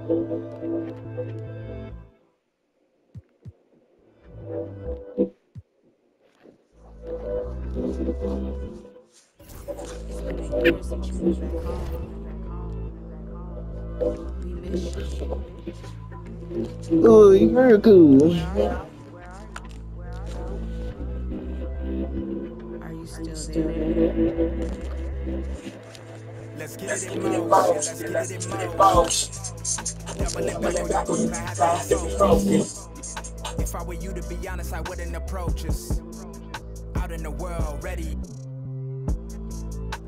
Oh, you very cool. Are you still there? Let's get it in motion. Let's get it in motion. Double it back on you, I have to be focused. If I were you, to be honest, I wouldn't approach us. Out in the world, ready.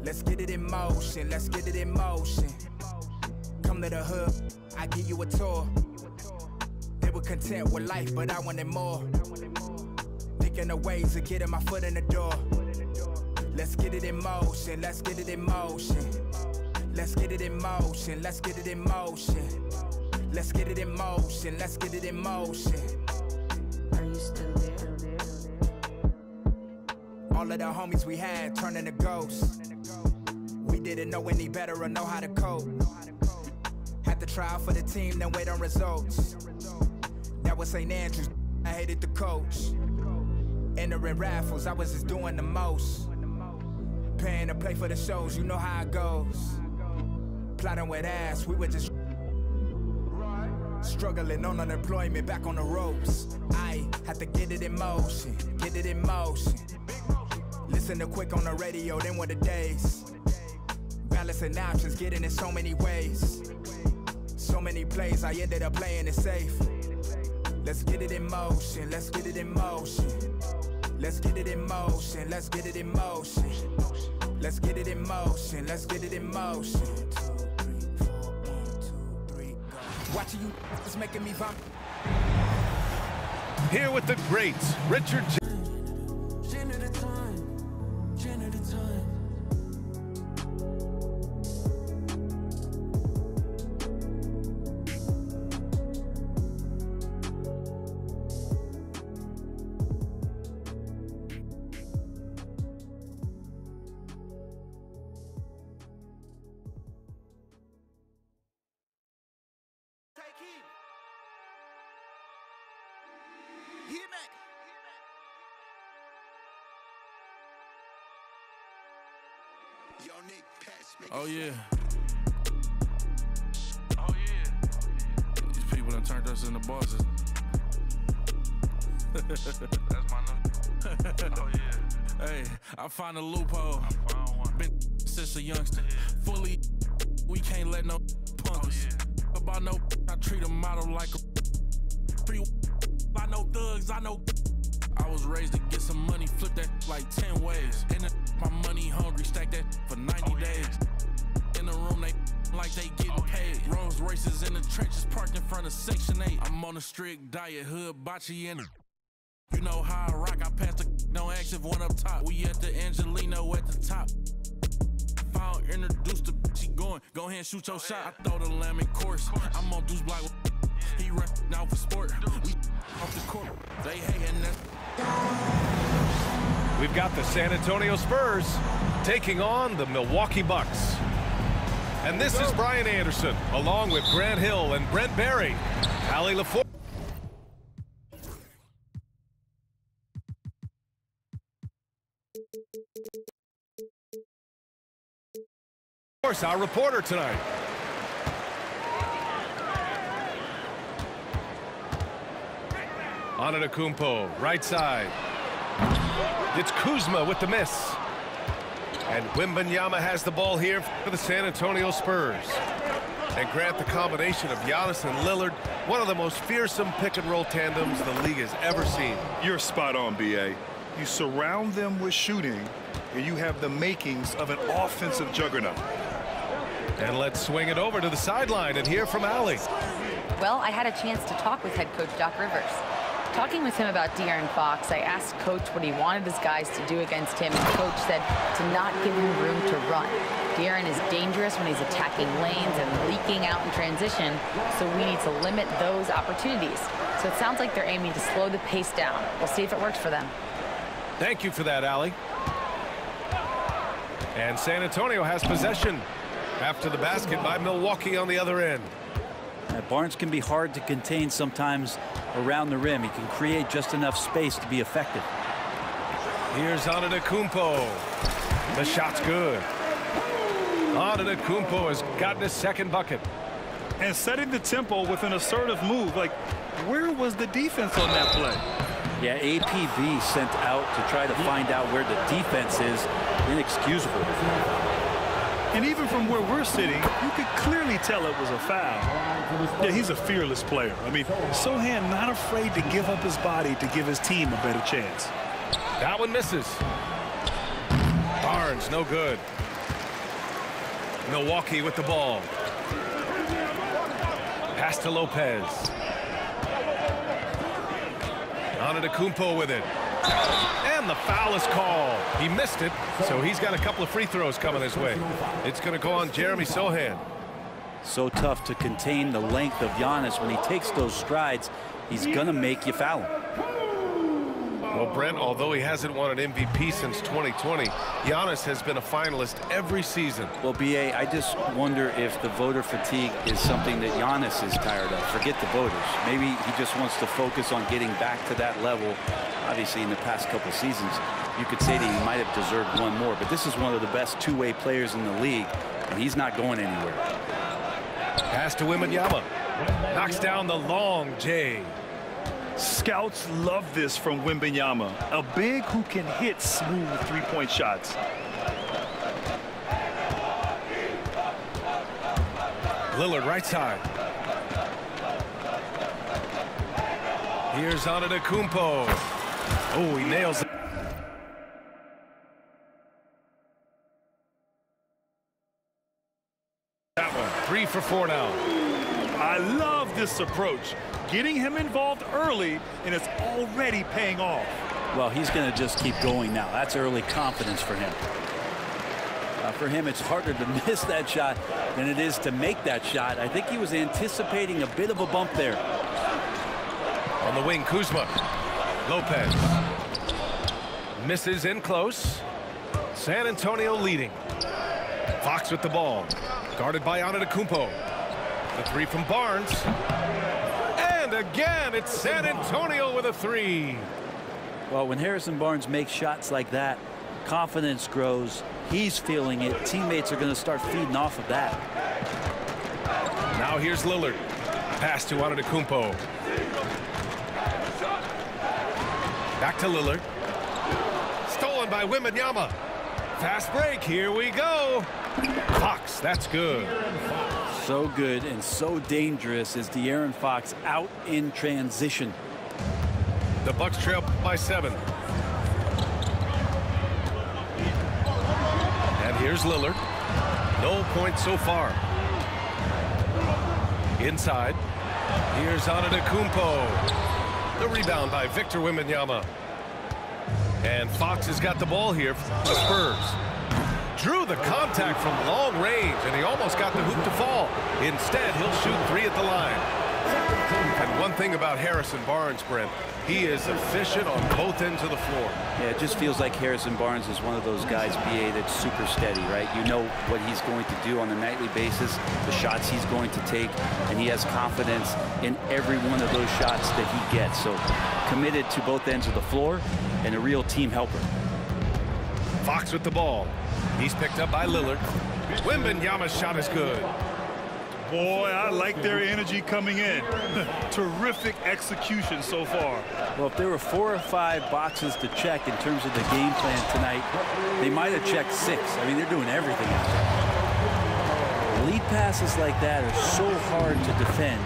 Let's get it in motion. Let's get it in motion. Come to the hood, I give you a tour. They were content with life, but I wanted more. Thinking of ways of getting my foot in the door. Let's get it in motion. Let's get it in motion. Let's get it in motion. Let's get it in motion. Let's get it in motion. Let's get it in motion. Are you still there? All of the homies we had turning to ghosts. We didn't know any better or know how to cope. Had to try out for the team, then wait on results. That was St. Andrews, I hated the coach. Entering raffles, I was just doing the most. Paying to play for the shows, you know how it goes. Plotting with ass, we were just struggling on unemployment, back on the ropes. I had to get it in motion, get it in motion. Listen to Quick on the radio, then were the days. Balancing options, getting in so many ways. So many plays, I ended up playing it safe. Let's get it in motion, let's get it in motion. Let's get it in motion, let's get it in motion. Let's get it in motion, let's get it in motion. 2, 3, 4, 1, 2, 3, go. Watching you, it's making me vomit. Here with the greats, Richard. Oh yeah. Oh yeah. These people done turned us into bosses. That's my new. Oh yeah. Hey, I found a loophole. Been since a youngster. Fully, we can't let no punk us. About no, I treat a model like a. I know thugs, I know. I was raised to get some money, flip that like 10 ways. And my money hungry, stack that for 90 days. In the room, they like they getting paid. Rolls Royces in the trenches, parked in front of Section 8. I'm on a strict diet, hood, bocce in it. You know how I rock, I pass the don't ask if one up top. We at the Angelino at the top. Found introduced the she going, go ahead and shoot your shot. I throw the lamb in course, I'm on Deuce Block. He rep now for sport. We off the court, they hating that. We've got the San Antonio Spurs taking on the Milwaukee Bucks. And this is Brian Anderson, along with Grant Hill and Brent Barry. Allie LaForce. Our reporter tonight. Antetokounmpo, right side. It's Kuzma with the miss. And Wembanyama has the ball here for the San Antonio Spurs. And Grant, the combination of Giannis and Lillard, one of the most fearsome pick-and-roll tandems the league has ever seen. You're spot on, B.A. You surround them with shooting, and you have the makings of an offensive juggernaut. And let's swing it over to the sideline and hear from Allie. Well, I had a chance to talk with head coach Doc Rivers. Talking with him about De'Aaron Fox, I asked Coach what he wanted his guys to do against him, and Coach said to not give him room to run. De'Aaron is dangerous when he's attacking lanes and leaking out in transition, so we need to limit those opportunities. So it sounds like they're aiming to slow the pace down. We'll see if it works for them. Thank you for that, Allie. And San Antonio has possession after the basket by Milwaukee on the other end. Barnes can be hard to contain sometimes around the rim. He can create just enough space to be effective. Here's Antetokounmpo. The shot's good. Antetokounmpo has gotten his second bucket. And setting the tempo with an assertive move. Like, where was the defense on that play? Yeah, APB sent out to try to find out where the defense is. Inexcusable. And even from where we're sitting, you could clearly tell it was a foul. Yeah, he's a fearless player. I mean, Sochan not afraid to give up his body to give his team a better chance. That one misses. Barnes, no good. Milwaukee with the ball. Pass to Lopez. Antetokounmpo with it. And the foul is called. He missed it, so he's got a couple of free throws coming his way. It's going to go on Jeremy Sochan. So tough to contain the length of Giannis. When he takes those strides, he's going to make you foul him. Well, Brent, although he hasn't won an MVP since 2020, Giannis has been a finalist every season. Well, BA, I just wonder if the voter fatigue is something that Giannis is tired of. Forget the voters. Maybe he just wants to focus on getting back to that level. Obviously, in the past couple seasons, you could say that he might have deserved one more. But this is one of the best two-way players in the league, and he's not going anywhere. Pass to Wembanyama. Knocks down the long J. Scouts love this from Wembanyama, a big who can hit smooth three-point shots. Lillard right side. Here's Antetokounmpo. Oh, he nails it. That one. 3 for 4 now. I love this approach. Getting him involved early, and it's already paying off. Well, he's going to just keep going now. That's early confidence for him. For him, it's harder to miss that shot than it is to make that shot. I think he was anticipating a bit of a bump there. On the wing, Kuzma. Lopez. Misses in close. San Antonio leading. Fox with the ball. Guarded by Antetokounmpo. The three from Barnes. And again, it's San Antonio with a three. Well, when Harrison Barnes makes shots like that, confidence grows. He's feeling it. Teammates are going to start feeding off of that. Now here's Lillard. Pass to Antetokounmpo. Back to Lillard. Stolen by Wembanyama. Fast break. Here we go. Fox, that's good. So good and so dangerous is De'Aaron Fox out in transition. The Bucks trail by 7. And here's Lillard. No points so far. Inside. Here's Antetokounmpo. The rebound by Victor Wembanyama. And Fox has got the ball here for the Spurs. Drew the contact from long range, and he almost got the hoop to fall. Instead, he'll shoot 3 at the line. And one thing about Harrison Barnes, Brent, he is efficient on both ends of the floor. Yeah, it just feels like Harrison Barnes is one of those guys, BA, that's super steady, right? You know what he's going to do on a nightly basis, the shots he's going to take, and he has confidence in every one of those shots that he gets. So committed to both ends of the floor and a real team helper. Fox with the ball. He's picked up by Lillard. Wembanyama's shot is good. Boy, I like their energy coming in. Terrific execution so far. Well, if there were 4 or 5 boxes to check in terms of the game plan tonight, they might have checked 6. I mean, they're doing everything out there. Lead passes like that are so hard to defend.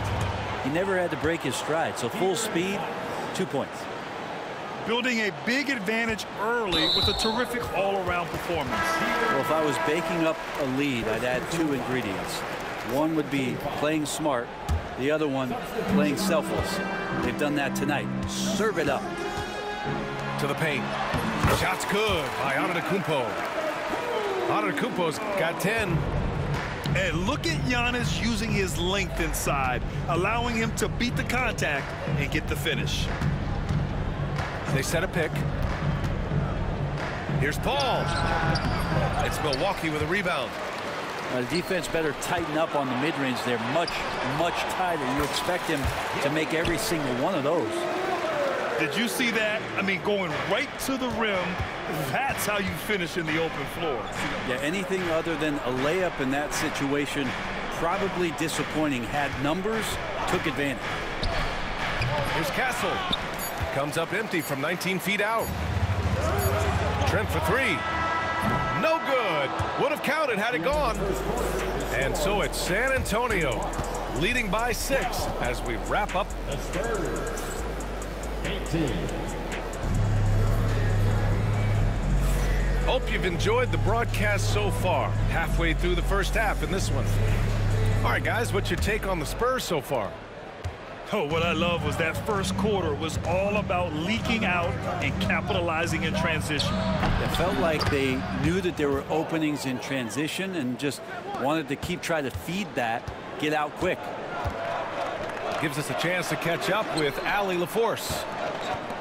He never had to break his stride. So full speed, 2 points. Building a big advantage early with a terrific all-around performance. Well, if I was baking up a lead, I'd add 2 ingredients. One would be playing smart. The other one, playing selfless. They've done that tonight. Serve it up. To the paint. Shot's good by Antetokounmpo. Antetokounmpo's got 10. And look at Giannis using his length inside, allowing him to beat the contact and get the finish. They set a pick. Here's Paul. It's Milwaukee with a rebound. The defense better tighten up on the mid-range. They're much, much tighter. You expect him to make every single one of those. Did you see that? I mean, going right to the rim, that's how you finish in the open floor. Yeah, anything other than a layup in that situation, probably disappointing. Had numbers, took advantage. Here's Castle. Comes up empty from 19 feet out. Trent for three. No good. Would have counted had it gone. And so it's San Antonio leading by 6 as we wrap up. The Spurs, 18. Hope you've enjoyed the broadcast so far. Halfway through the first half in this one. All right, guys, what's your take on the Spurs so far? Oh, what I love was that first quarter was all about leaking out and capitalizing in transition. It felt like they knew that there were openings in transition and just wanted to keep trying to feed that, get out quick. Gives us a chance to catch up with Allie LaForce.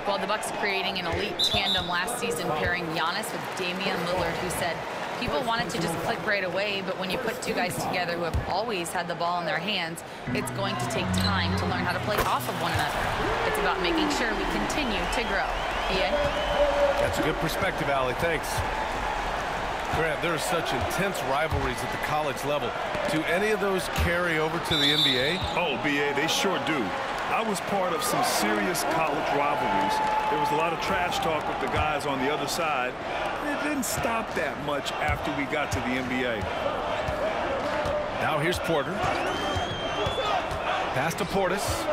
Well, the Bucks creating an elite tandem last season, pairing Giannis with Damian Lillard, who said people wanted to just click right away, but when you put two guys together who have always had the ball in their hands, it's going to take time to learn how to play off of one another. It's about making sure we continue to grow. Ian? That's a good perspective, Allie. Thanks. Grant, there are such intense rivalries at the college level. Do any of those carry over to the NBA? Oh, BA, they sure do. I was part of some serious college rivalries. There was a lot of trash talk with the guys on the other side. It didn't stop that much after we got to the NBA. Now here's Porter. Pass to Portis.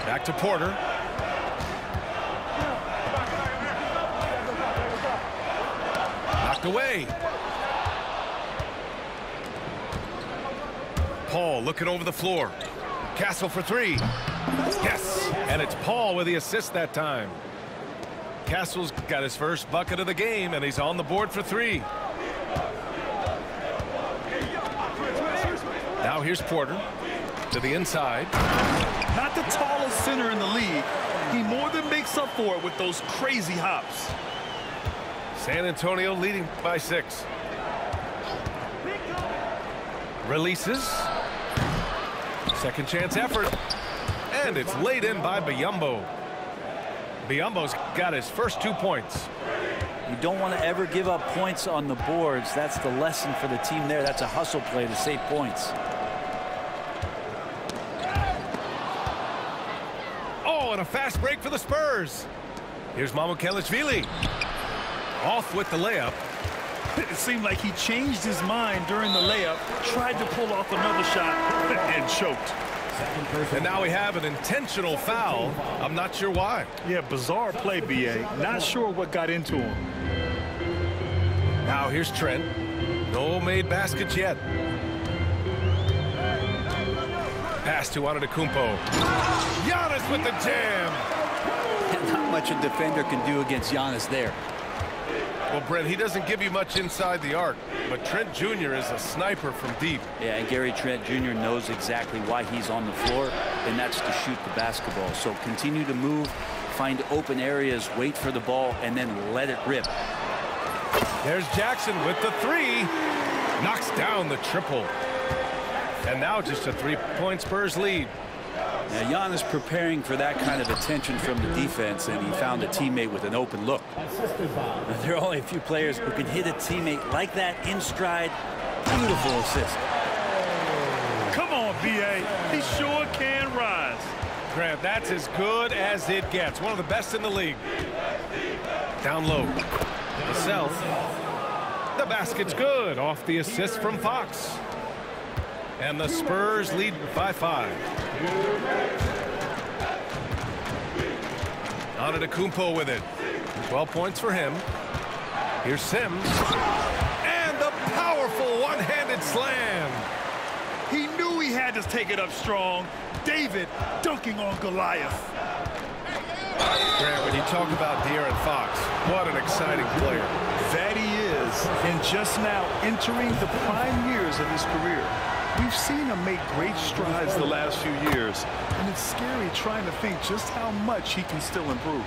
Back to Porter. Knocked away. Paul looking over the floor. Castle for three. Yes, and it's Paul with the assist that time. Castle's got his first bucket of the game, and he's on the board for three. Now here's Porter to the inside. Not the tallest center in the league. He more than makes up for it with those crazy hops. San Antonio leading by 6. Releases. Second chance effort. And it's laid in by Biyombo. Biyombo's got his first 2 points. You don't want to ever give up points on the boards. That's the lesson for the team there. That's a hustle play to save points. Oh, and a fast break for the Spurs. Here's Mamukelashvili. Off with the layup. It seemed like he changed his mind during the layup, tried to pull off another shot, and choked. And now we have an intentional foul. I'm not sure why. Yeah, bizarre play, BA. Not sure what got into him. Now here's Trent. No made baskets yet. Pass to Antetokounmpo. Giannis with the jam. Not much a defender can do against Giannis there. Well, Brent, he doesn't give you much inside the arc, but Trent Jr. is a sniper from deep. Yeah, and Gary Trent Jr. knows exactly why he's on the floor, and that's to shoot the basketball. So continue to move, find open areas, wait for the ball, and then let it rip. There's Jackson with the three. Knocks down the triple. And now just a 3-point Spurs lead. Now, Giannis preparing for that kind of attention from the defense, and he found a teammate with an open look. There are only a few players who can hit a teammate like that in stride. Beautiful assist. Come on, BA. He sure can rise. Grant, that's as good as it gets. One of the best in the league. Down low. Vassell. The basket's good off the assist from Fox. And the Spurs lead by 5. Antetokounmpo with it. 12 points for him. Here's Sims. And the powerful one-handed slam. He knew he had to take it up strong. David dunking on Goliath. Grant, when you talk about De'Aaron Fox, what an exciting player. That he is. And just now entering the prime years of his career. We've seen him make great strides the last few years, and it's scary trying to think just how much he can still improve.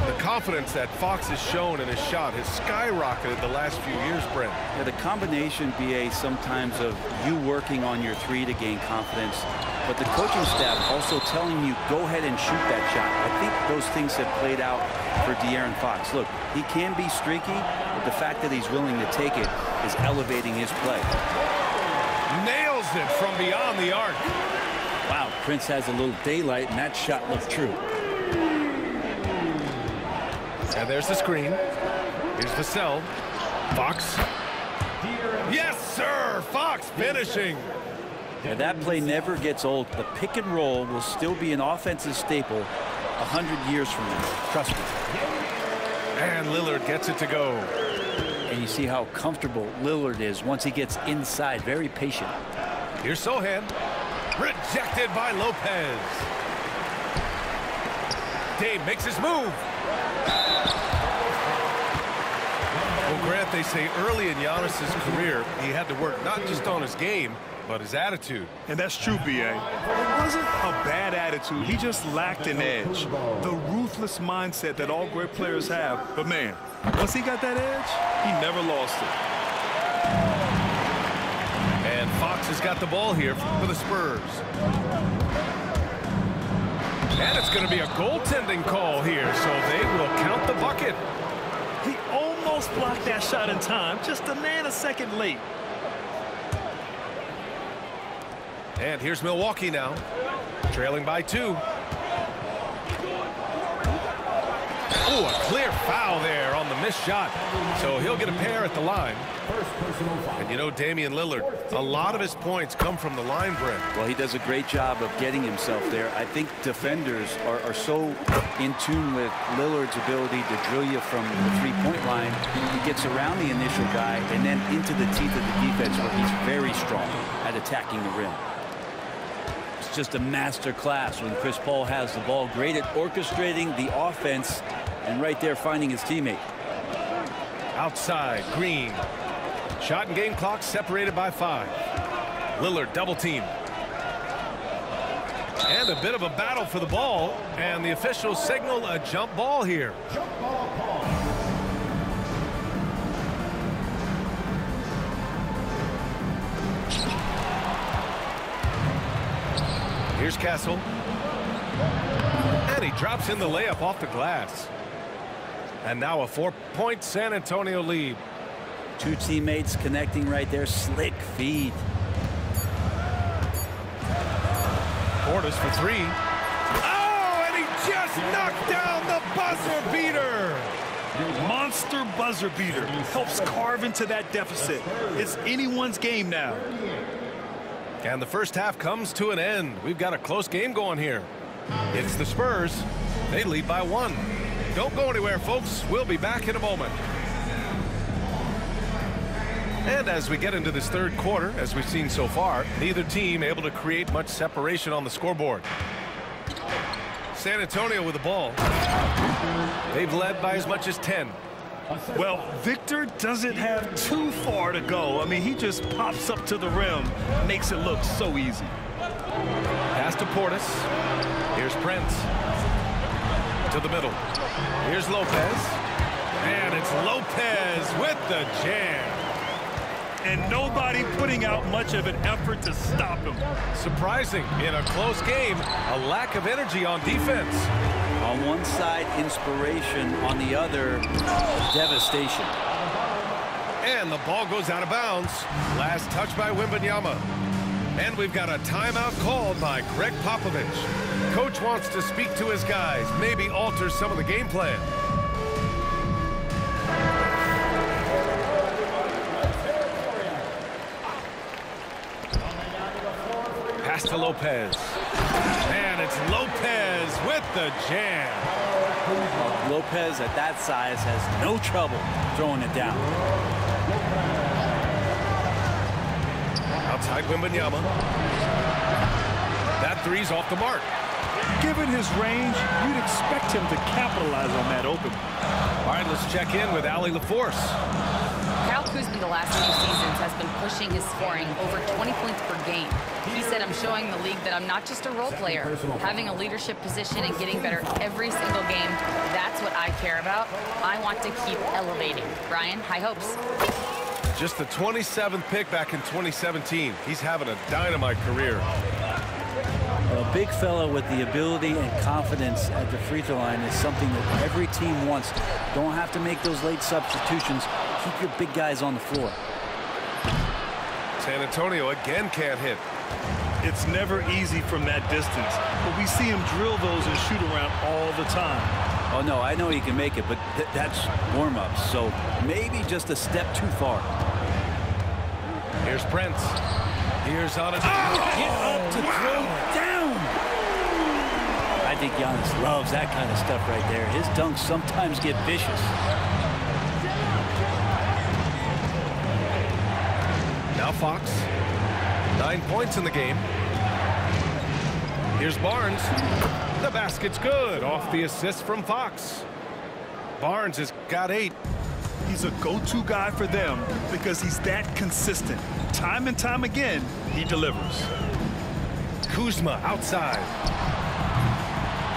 The confidence that Fox has shown in his shot has skyrocketed the last few years, Brent. Yeah, the combination, BA, sometimes of you working on your three to gain confidence, but the coaching staff also telling you, go ahead and shoot that shot. I think those things have played out for De'Aaron Fox. Look, he can be streaky, but the fact that he's willing to take it is elevating his play. Nails it from beyond the arc. Wow, Prince has a little daylight, and that shot looked true. And there's the screen. Here's the cell. Fox. Yes, sir! Fox finishing. Yeah, that play never gets old. The pick and roll will still be an offensive staple 100 years from now. Trust me. And Lillard gets it to go. And you see how comfortable Lillard is once he gets inside. Very patient. Here's Sohan. Rejected by Lopez. Dave makes his move. Well, Grant, they say early in Giannis's career, he had to work not just on his game, but his attitude. And that's true, B.A. It wasn't a bad attitude. He just lacked an edge. The ruthless mindset that all great players have. But, man, once he got that edge, he never lost it. And Fox has got the ball here for the Spurs. And it's going to be a goaltending call here, so they will count the bucket. He almost blocked that shot in time, just a nanosecond late. And here's Milwaukee now, trailing by 2. Oh, a clear foul there on the missed shot. So he'll get a pair at the line. And you know, Damian Lillard, a lot of his points come from the line, Brent. Well, he does a great job of getting himself there. I think defenders are so in tune with Lillard's ability to drill you from the three-point line. He gets around the initial guy and then into the teeth of the defense where he's very strong at attacking the rim. It's just a master class when Chris Paul has the ball. Great at orchestrating the offense and right there finding his teammate. Outside, Green. Shot and game clock separated by 5. Lillard double team. And a bit of a battle for the ball. And the officials signal a jump ball here. Here's Castle. And he drops in the layup off the glass. And now a 4-point San Antonio lead. Two teammates connecting right there. Slick feed. Portis for 3. Oh, and he just knocked down the buzzer beater. Monster buzzer beater. Helps carve into that deficit. It's anyone's game now. And the first half comes to an end. We've got a close game going here. It's the Spurs. They lead by 1. Don't go anywhere, folks. We'll be back in a moment. And as we get into this third quarter, as we've seen so far, neither team able to create much separation on the scoreboard. San Antonio with the ball. They've led by as much as 10. Well, Victor doesn't have too far to go. I mean, he just pops up to the rim, makes it look so easy. Pass to Portis. Here's Prince. To the middle. Here's Lopez. And it's Lopez with the jam. And nobody putting out much of an effort to stop him. Surprising in a close game, a lack of energy on defense. On one side, inspiration. On the other, devastation. And the ball goes out of bounds. Last touch by Wembanyama. And we've got a timeout called by Greg Popovich. Coach wants to speak to his guys, maybe alter some of the game plan. Pass to Lopez. And it's Lopez with the jam. Lopez at that size has no trouble throwing it down. Outside Wembanyama. That three's off the mark. Given his range, you'd expect him to capitalize on that open. All right, let's check in with Allie LaForce. Kyle Kuzma the last 2 seasons has been pushing pushing his scoring over 20 points per game. He said, I'm showing the league that I'm not just a role player. Having a leadership position and getting better every single game, that's what I care about. I want to keep elevating. Brian, high hopes. Just the 27th pick back in 2017. He's having a dynamite career. A big fella with the ability and confidence at the free throw line is something that every team wants. Don't have to make those late substitutions. Keep your big guys on the floor. San Antonio again can't hit. It's never easy from that distance, but we see him drill those and shoot around all the time. Oh, no, I know he can make it, but that's warm-ups, so maybe just a step too far. Here's Prince. Here's on it. Get up to throw down. I think Giannis loves that kind of stuff right there. His dunks sometimes get vicious. Now Fox. 9 points in the game. Here's Barnes. The basket's good off the assist from Fox. Barnes has got 8. He's a go-to guy for them because he's that consistent. Time and time again, he delivers. Kuzma outside.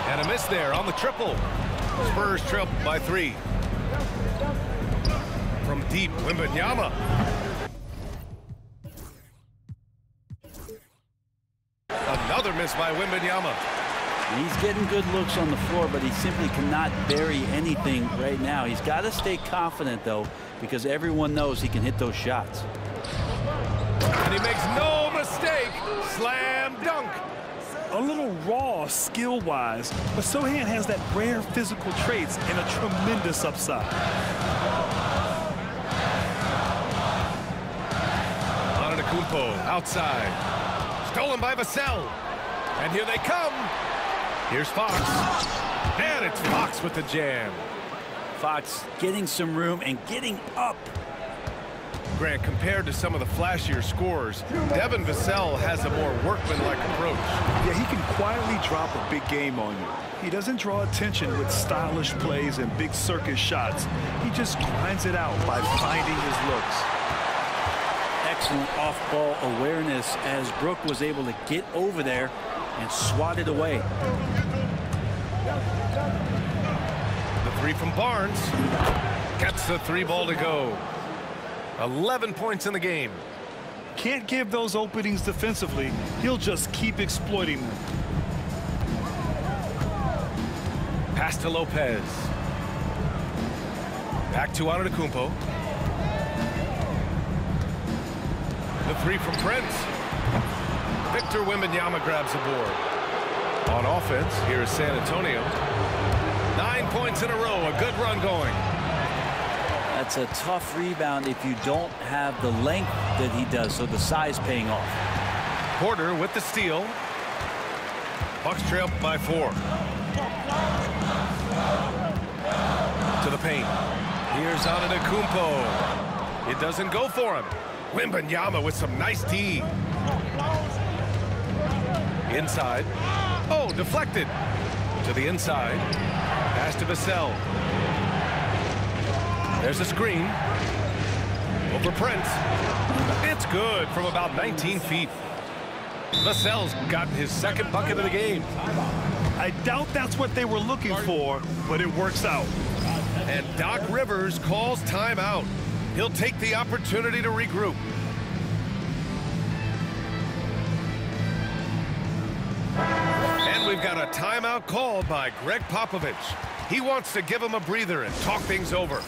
And a miss there on the triple. Spurs trail by 3. From deep, Wembanyama. Another miss by Wembanyama. He's getting good looks on the floor, but he simply cannot bury anything right now. He's got to stay confident, though, because everyone knows he can hit those shots. And he makes no mistake. Slam dunk. A little raw skill-wise, but Sohan has that rare physical traits and a tremendous upside. Antetokounmpo outside. Stolen by Vassell. And here they come. Here's Fox. And it's Fox with the jam. Fox getting some room and getting up. Grant, compared to some of the flashier scorers, Devin Vassell has a more workmanlike approach. Yeah, he can quietly drop a big game on you. He doesn't draw attention with stylish plays and big circus shots. He just grinds it out by finding his looks. Excellent off-ball awareness as Brook was able to get over there and swat it away. The 3 from Barnes. Gets the 3 ball to go. 11 points in the game. Can't give those openings defensively. He'll just keep exploiting them. Pass to Lopez. Back to Antetokounmpo. The 3 from Prince. Victor Wembanyama grabs the board. On offense, here is San Antonio. 9 points in a row. A good run going. That's a tough rebound if you don't have the length that he does, so the size paying off. Porter with the steal. Bucks trail by 4. To the paint. Here's Antetokounmpo. It doesn't go for him. Wembanyama with some nice D. Inside. Oh, deflected. To the inside. Pass to Vassell. There's a screen. Over Prince. It's good from about 19 feet. Vassell's gotten his second bucket of the game. I doubt that's what they were looking for, but it works out. And Doc Rivers calls timeout. He'll take the opportunity to regroup. And we've got a timeout called by Greg Popovich. He wants to give him a breather and talk things over.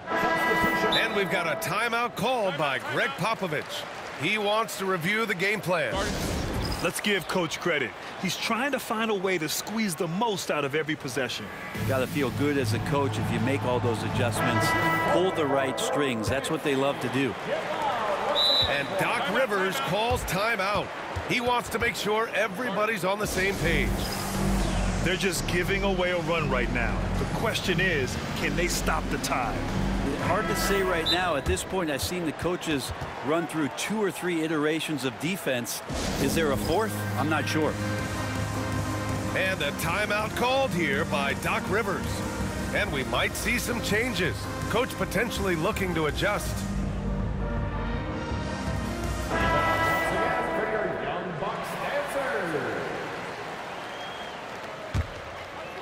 And we've got a timeout called by Greg Popovich. He wants to review the game plan. Let's give Coach credit. He's trying to find a way to squeeze the most out of every possession. You got to feel good as a coach if you make all those adjustments, pull the right strings. That's what they love to do. And Doc Rivers calls timeout. He wants to make sure everybody's on the same page. They're just giving away a run right now. The question is, can they stop the tide? Hard to say right now. At this point, I've seen the coaches run through 2 or 3 iterations of defense. Is there a 4th? I'm not sure. And a timeout called here by Doc Rivers. And we might see some changes. Coach potentially looking to adjust.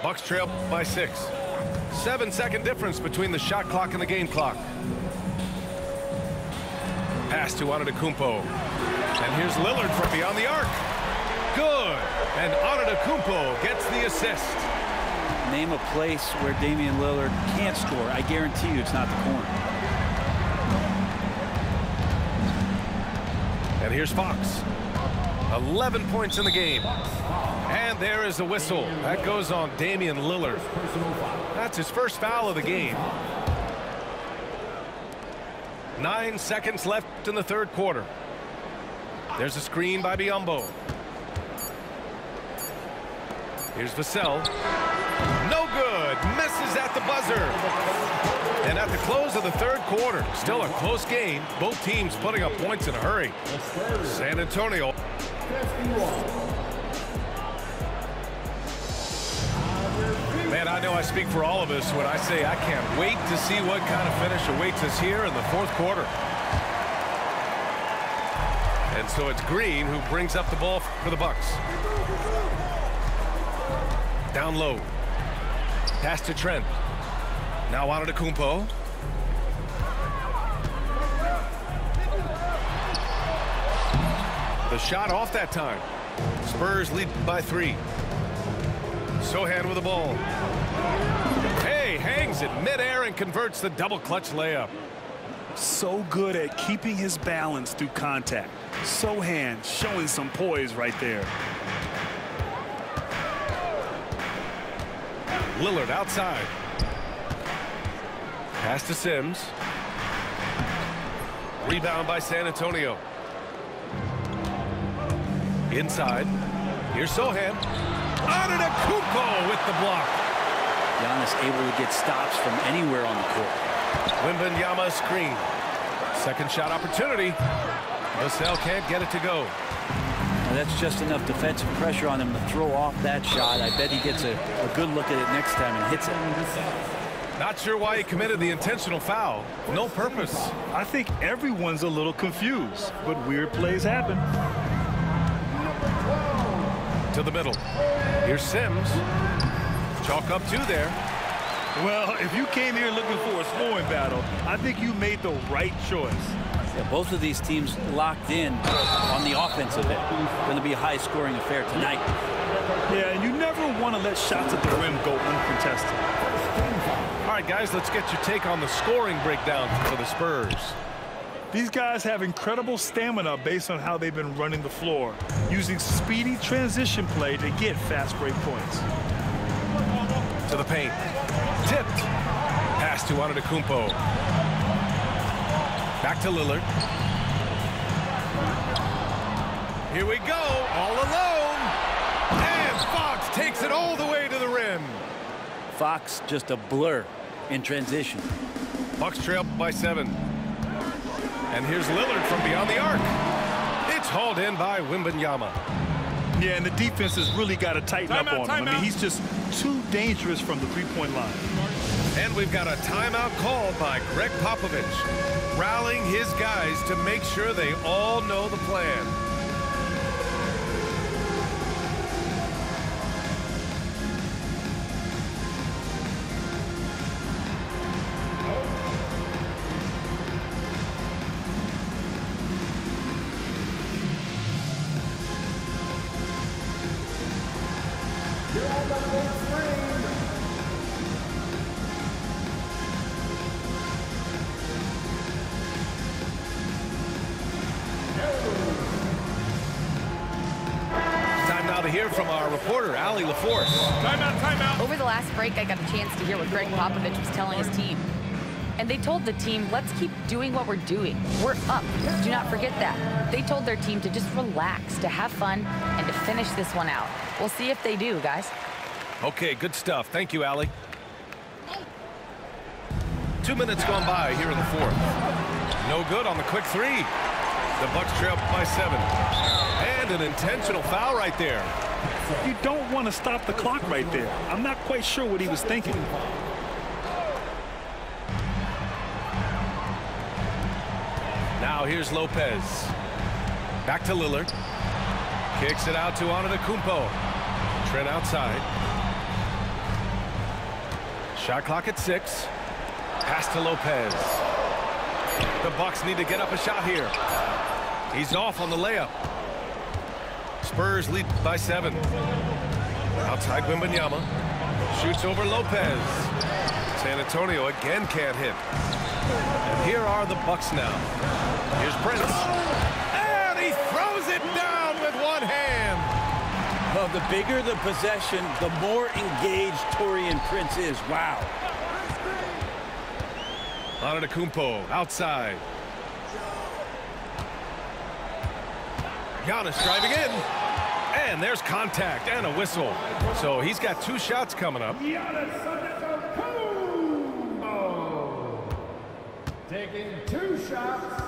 Bucks trail by 6. 7-second difference between the shot clock and the game clock. Pass to Antetokounmpo. And here's Lillard from beyond the arc. Good. And Antetokounmpo gets the assist. Name a place where Damian Lillard can't score. I guarantee you it's not the corner. And here's Fox. 11 points in the game. And there is a whistle. That goes on Damian Lillard. That's his first foul of the game. 9 seconds left in the third quarter. There's a screen by Biyombo. Here's Vassell. No good. Misses at the buzzer. And at the close of the third quarter, still a close game. Both teams putting up points in a hurry. San Antonio. Man, I know I speak for all of us when I say I can't wait to see what kind of finish awaits us here in the fourth quarter. And so it's Green who brings up the ball for the Bucks. Down low. Pass to Trent. Now Antetokounmpo. The shot off that time. Spurs lead by 3. Sohan with the ball. Hey, hangs it midair and converts the double clutch layup. So good at keeping his balance through contact. Sohan showing some poise right there. Lillard outside. Pass to Sims. Rebound by San Antonio. Inside. Here's Sohan. Antetokounmpo with the block. Giannis able to get stops from anywhere on the court. Wembanyama screen. Second shot opportunity. Vassell can't get it to go. Now that's just enough defensive pressure on him to throw off that shot. I bet he gets a good look at it next time and hits it. Not sure why he committed the intentional foul. No purpose. I think everyone's a little confused, but weird plays happen. To the middle. Here's Sims. Chalk up 2 there. Well, if you came here looking for a scoring battle, I think you made the right choice. Yeah, both of these teams locked in on the offensive end. Going to be a high-scoring affair tonight. Yeah, and you never want to let shots at the rim go uncontested. All right, guys, let's get your take on the scoring breakdown for the Spurs. These guys have incredible stamina based on how they've been running the floor, using speedy transition play to get fast break points. To the paint. Tipped. Pass to Antetokounmpo. Back to Lillard. Here we go, all alone. And Fox takes it all the way to the rim. Fox just a blur in transition. Bucks trail by 7. And here's Lillard from beyond the arc. It's hauled in by Wembanyama. Yeah, and the defense has really got to tighten up on him. I mean, he's just too dangerous from the three-point line. And we've got a timeout called by Greg Popovich, rallying his guys to make sure they all know the plan. From our reporter, Allie LaForce. Timeout, timeout. Over the last break, I got a chance to hear what Greg Popovich was telling his team. And they told the team, let's keep doing what we're doing. We're up. Do not forget that. They told their team to just relax, to have fun, and to finish this one out. We'll see if they do, guys. Okay, good stuff. Thank you, Allie. 2 minutes gone by here in the fourth. No good on the quick 3. The Bucks trail by 7. And an intentional foul right there. You don't want to stop the clock right there. I'm not quite sure what he was thinking. Now here's Lopez. Back to Lillard. Kicks it out to Antetokounmpo. Trent outside. Shot clock at 6. Pass to Lopez. The Bucks need to get up a shot here. He's off on the layup. Spurs lead by 7. Outside Wembanyama. Shoots over Lopez. San Antonio again can't hit. And here are the Bucks now. Here's Prince. And he throws it down with one hand. Well, the bigger the possession, the more engaged Taurean Prince is. Wow. Antetokounmpo outside. Giannis driving in. And there's contact and a whistle. So he's got 2 shots coming up. Taking 2 shots.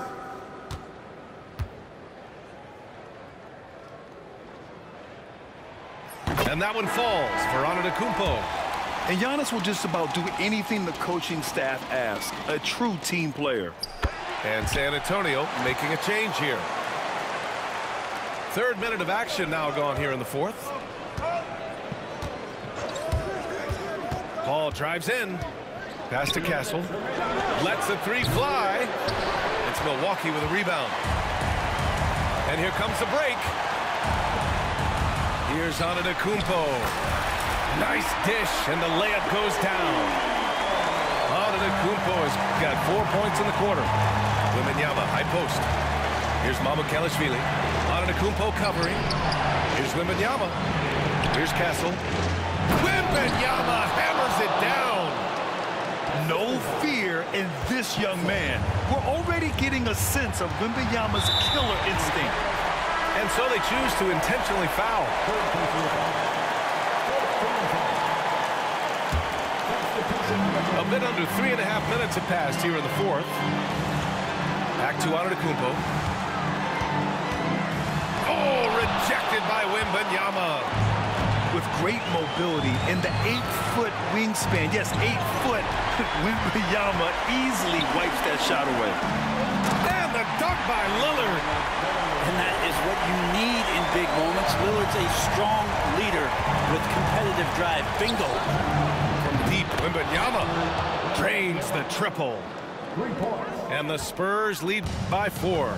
And that one falls for Antetokounmpo. And Giannis will just about do anything the coaching staff asks. A true team player. And San Antonio making a change here. 3rd minute of action now gone here in the 4th. Paul drives in. Pass to Castle. Lets the 3 fly. It's Milwaukee with a rebound. And here comes the break. Here's Antetokounmpo. Nice dish, and the layup goes down. Antetokounmpo has got 4 points in the quarter. Wembanyama, high post. Here's Mamukelashvili. Antetokounmpo covering. Here's Wembanyama. Here's Castle. Wembanyama hammers it down. No fear in this young man. We're already getting a sense of Wembanyama's killer instinct. And so they choose to intentionally foul. A bit under 3.5 minutes have passed here in the 4th. Back to Antetokounmpo. Oh, rejected by Wembanyama. With great mobility in the 8-foot wingspan. Yes, 8 foot. Wembanyama easily wipes that shot away. And the dunk by Lillard. And that is what you need in big moments. Lillard's a strong leader with competitive drive. Bingo. From deep, Wembanyama drains the triple. 3 points. And the Spurs lead by 4.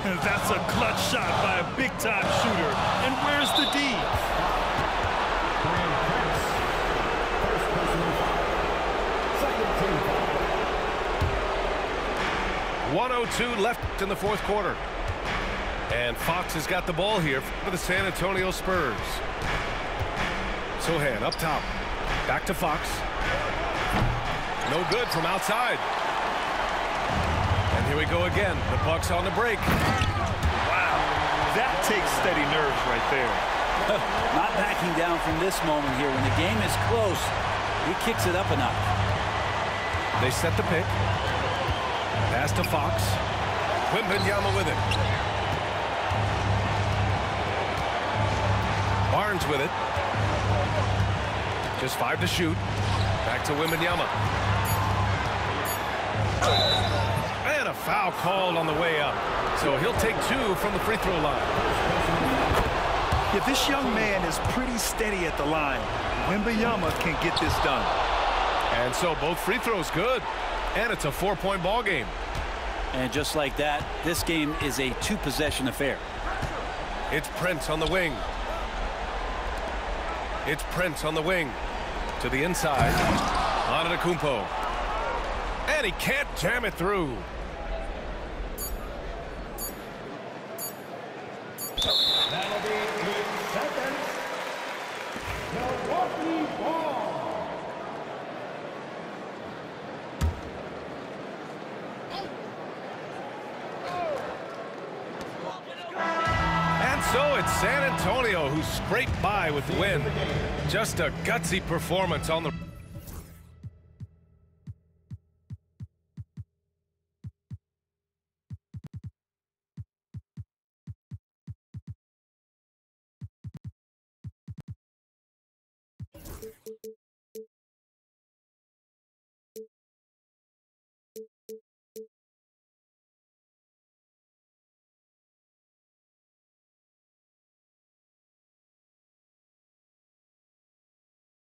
And that's a clutch shot by a big-time shooter. And where's the D? 1:02 left in the 4th quarter. And Fox has got the ball here for the San Antonio Spurs. Sohan up top. Back to Fox. No good from outside. And here we go again. The Bucks on the break. Wow. That takes steady nerves right there. Not backing down from this moment here. When the game is close, he kicks it up a notch. They set the pick. Pass to Fox. Wembanyama with it. Barnes with it. Just 5 to shoot. Back to Wembanyama. And a foul called on the way up. So he'll take 2 from the free throw line. Yeah, this young man is pretty steady at the line. Wembanyama can get this done. And so both free throws good. And it's a 4-point ball game. And just like that, this game is a 2-possession affair. It's Prince on the wing. It's Prince on the wing. To the inside. Antetokounmpo. And he can't jam it through. That'll be 8 seconds. Milwaukee ball. And so it's San Antonio who scraped by with the win. Just a gutsy performance on the